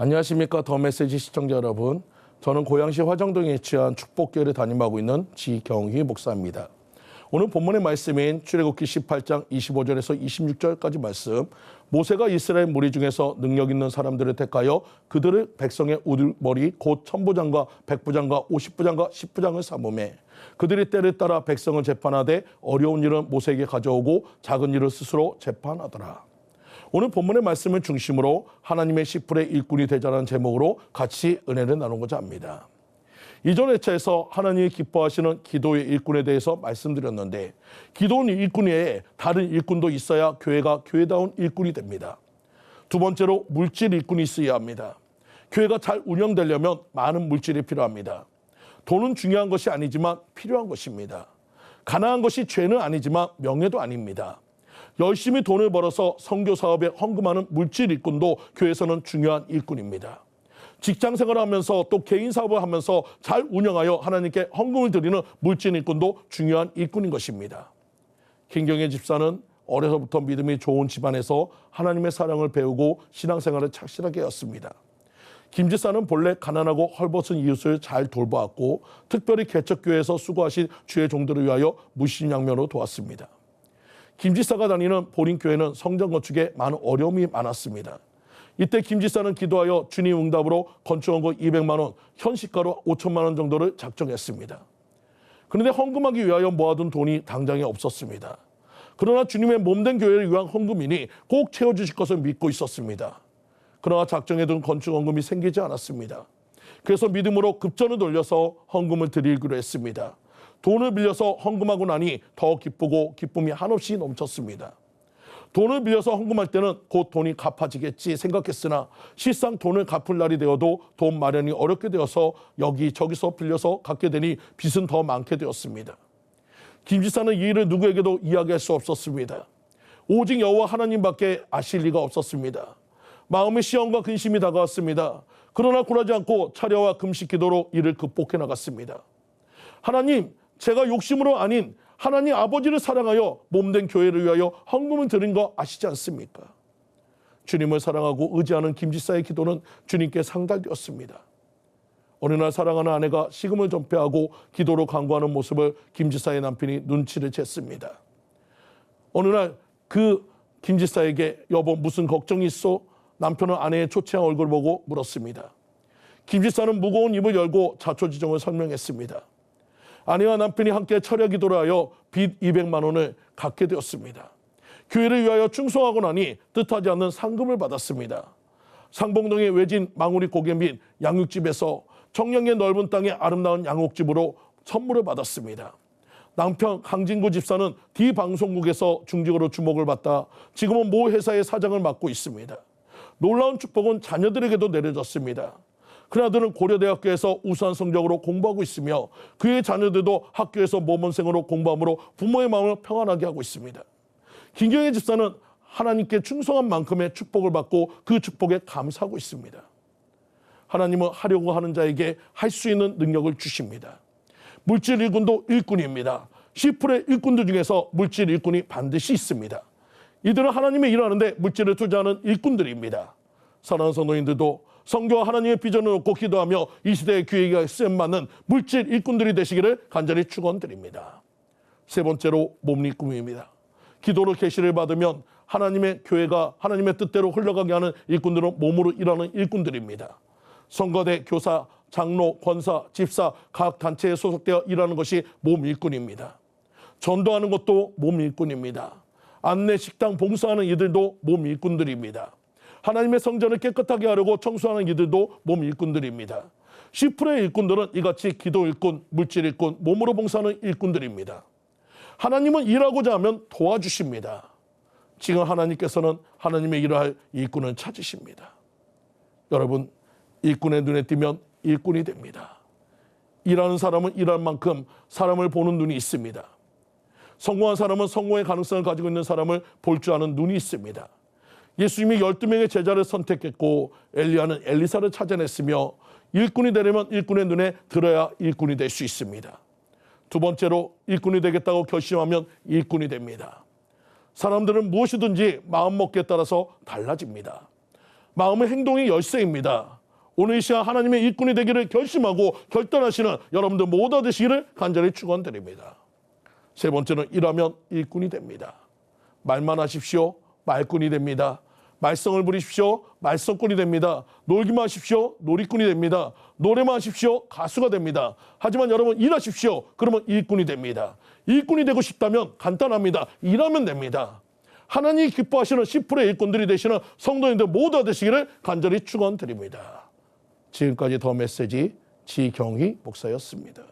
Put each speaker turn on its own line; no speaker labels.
안녕하십니까. 더 메시지 시청자 여러분. 저는 고양시 화정동에 위치한 축복교회를 담임하고 있는 지경희 목사입니다. 오늘 본문의 말씀인 출애굽기 18장 25절에서 26절까지 말씀, 모세가 이스라엘 무리 중에서 능력 있는 사람들을 택하여 그들을 백성의 우두머리 곧 천부장과 백부장과 50부장과 10부장을 삼음해 그들이 때를 따라 백성을 재판하되 어려운 일은 모세에게 가져오고 작은 일을 스스로 재판하더라. 오늘 본문의 말씀을 중심으로 하나님의 씨풀의 일꾼이 되자는 제목으로 같이 은혜를 나누고자 합니다. 이전 회차에서 하나님이 기뻐하시는 기도의 일꾼에 대해서 말씀드렸는데, 기도는 일꾼 외에 다른 일꾼도 있어야 교회가 교회다운 일꾼이 됩니다. 두 번째로 물질 일꾼이 있어야 합니다. 교회가 잘 운영되려면 많은 물질이 필요합니다. 돈은 중요한 것이 아니지만 필요한 것입니다. 가난한 것이 죄는 아니지만 명예도 아닙니다. 열심히 돈을 벌어서 선교 사업에 헌금하는 물질 일꾼도 교회에서는 중요한 일꾼입니다. 직장 생활을 하면서 또 개인 사업을 하면서 잘 운영하여 하나님께 헌금을 드리는 물질 일꾼도 중요한 일꾼인 것입니다. 김경애 집사는 어려서부터 믿음이 좋은 집안에서 하나님의 사랑을 배우고 신앙생활을 착실하게 했습니다. 김 집사는 본래 가난하고 헐벗은 이웃을 잘 돌보았고, 특별히 개척교회에서 수고하신 주의 종들을 위하여 무신양면으로 도왔습니다. 김 집사가 다니는 보림교회는 성전 건축에 많은 어려움이 많았습니다. 이때 김 집사는 기도하여 주님 응답으로 건축원금 200만 원, 현시가로 5천만 원 정도를 작정했습니다. 그런데 헌금하기 위하여 모아둔 돈이 당장에 없었습니다. 그러나 주님의 몸된 교회를 위한 헌금이니 꼭 채워주실 것을 믿고 있었습니다. 그러나 작정해둔 건축원금이 생기지 않았습니다. 그래서 믿음으로 급전을 돌려서 헌금을 드리기로 했습니다. 돈을 빌려서 헌금하고 나니 더 기쁘고 기쁨이 한없이 넘쳤습니다. 돈을 빌려서 헌금할 때는 곧 돈이 갚아지겠지 생각했으나 실상 돈을 갚을 날이 되어도 돈 마련이 어렵게 되어서 여기저기서 빌려서 갚게 되니 빚은 더 많게 되었습니다. 김 집사는 이 일을 누구에게도 이야기할 수 없었습니다. 오직 여호와 하나님밖에 아실 리가 없었습니다. 마음의 시험과 근심이 다가왔습니다. 그러나 굴하지 않고 차려와 금식 기도로 이를 극복해 나갔습니다. 하나님, 제가 욕심으로 아닌 하나님 아버지를 사랑하여 몸된 교회를 위하여 헌금을 드린 거 아시지 않습니까? 주님을 사랑하고 의지하는 김 집사의 기도는 주님께 상달되었습니다. 어느 날 사랑하는 아내가 식음을 전폐하고 기도로 간구하는 모습을 김 집사의 남편이 눈치를 챘습니다. 어느 날 그 김 집사에게 여보 무슨 걱정이 있어? 남편은 아내의 초췌한 얼굴을 보고 물었습니다. 김 집사는 무거운 입을 열고 자초지종을 설명했습니다. 아내와 남편이 함께 철야 기도를 하여 빚 200만 원을 갚게 되었습니다. 교회를 위하여 충성하고 나니 뜻하지 않는 상금을 받았습니다. 상봉동의 외진 망우리 고개 및 양육집에서 청량의 넓은 땅에 아름다운 양옥집으로 선물을 받았습니다. 남편 강진구 집사는 D방송국에서 중직으로 주목을 받다 지금은 모 회사의 사장을 맡고 있습니다. 놀라운 축복은 자녀들에게도 내려졌습니다. 그나들은 고려대학교에서 우수한 성적으로 공부하고 있으며 그의 자녀들도 학교에서 모범생으로 공부함으로 부모의 마음을 평안하게 하고 있습니다. 김경애 집사는 하나님께 충성한 만큼의 축복을 받고 그 축복에 감사하고 있습니다. 하나님은 하려고 하는 자에게 할 수 있는 능력을 주십니다. 물질 일꾼도 일꾼입니다. 씨풀의 일꾼들 중에서 물질 일꾼이 반드시 있습니다. 이들은 하나님의 일을 하는데 물질을 투자하는 일꾼들입니다. 사랑하는 성도님들도 성교와 하나님의 비전을 놓고 기도하며 이 시대의 기회가 쓰임받는 물질 일꾼들이 되시기를 간절히 축원드립니다. 세 번째로 몸 일꾼입니다. 기도로 계시를 받으면 하나님의 교회가 하나님의 뜻대로 흘러가게 하는 일꾼들은 몸으로 일하는 일꾼들입니다. 성가대, 교사, 장로, 권사, 집사, 각 단체에 소속되어 일하는 것이 몸 일꾼입니다. 전도하는 것도 몸 일꾼입니다. 안내, 식당 봉사하는 이들도 몸 일꾼들입니다. 하나님의 성전을 깨끗하게 하려고 청소하는 이들도 몸 일꾼들입니다. 씨풀의 일꾼들은 이같이 기도 일꾼, 물질 일꾼, 몸으로 봉사하는 일꾼들입니다. 하나님은 일하고자 하면 도와주십니다. 지금 하나님께서는 하나님의 일을 할 일꾼을 찾으십니다. 여러분, 일꾼의 눈에 띄면 일꾼이 됩니다. 일하는 사람은 일할 만큼 사람을 보는 눈이 있습니다. 성공한 사람은 성공의 가능성을 가지고 있는 사람을 볼 줄 아는 눈이 있습니다. 예수님이 12명의 제자를 선택했고 엘리야는 엘리사를 찾아냈으며 일꾼이 되려면 일꾼의 눈에 들어야 일꾼이 될 수 있습니다. 두 번째로 일꾼이 되겠다고 결심하면 일꾼이 됩니다. 사람들은 무엇이든지 마음먹기에 따라서 달라집니다. 마음의 행동이 열쇠입니다. 오늘 이 시간 하나님의 일꾼이 되기를 결심하고 결단하시는 여러분들 모두 되시기를 간절히 축원드립니다. 세 번째는 일하면 일꾼이 됩니다. 말만 하십시오. 말꾼이 됩니다. 말썽을 부리십시오. 말썽꾼이 됩니다. 놀기만 하십시오. 놀이꾼이 됩니다. 노래만 하십시오. 가수가 됩니다. 하지만 여러분 일하십시오. 그러면 일꾼이 됩니다. 일꾼이 되고 싶다면 간단합니다. 일하면 됩니다. 하나님이 기뻐하시는 10%의 일꾼들이 되시는 성도님들 모두 되시기를 간절히 축원드립니다. 지금까지 더 메시지 지경희 목사였습니다.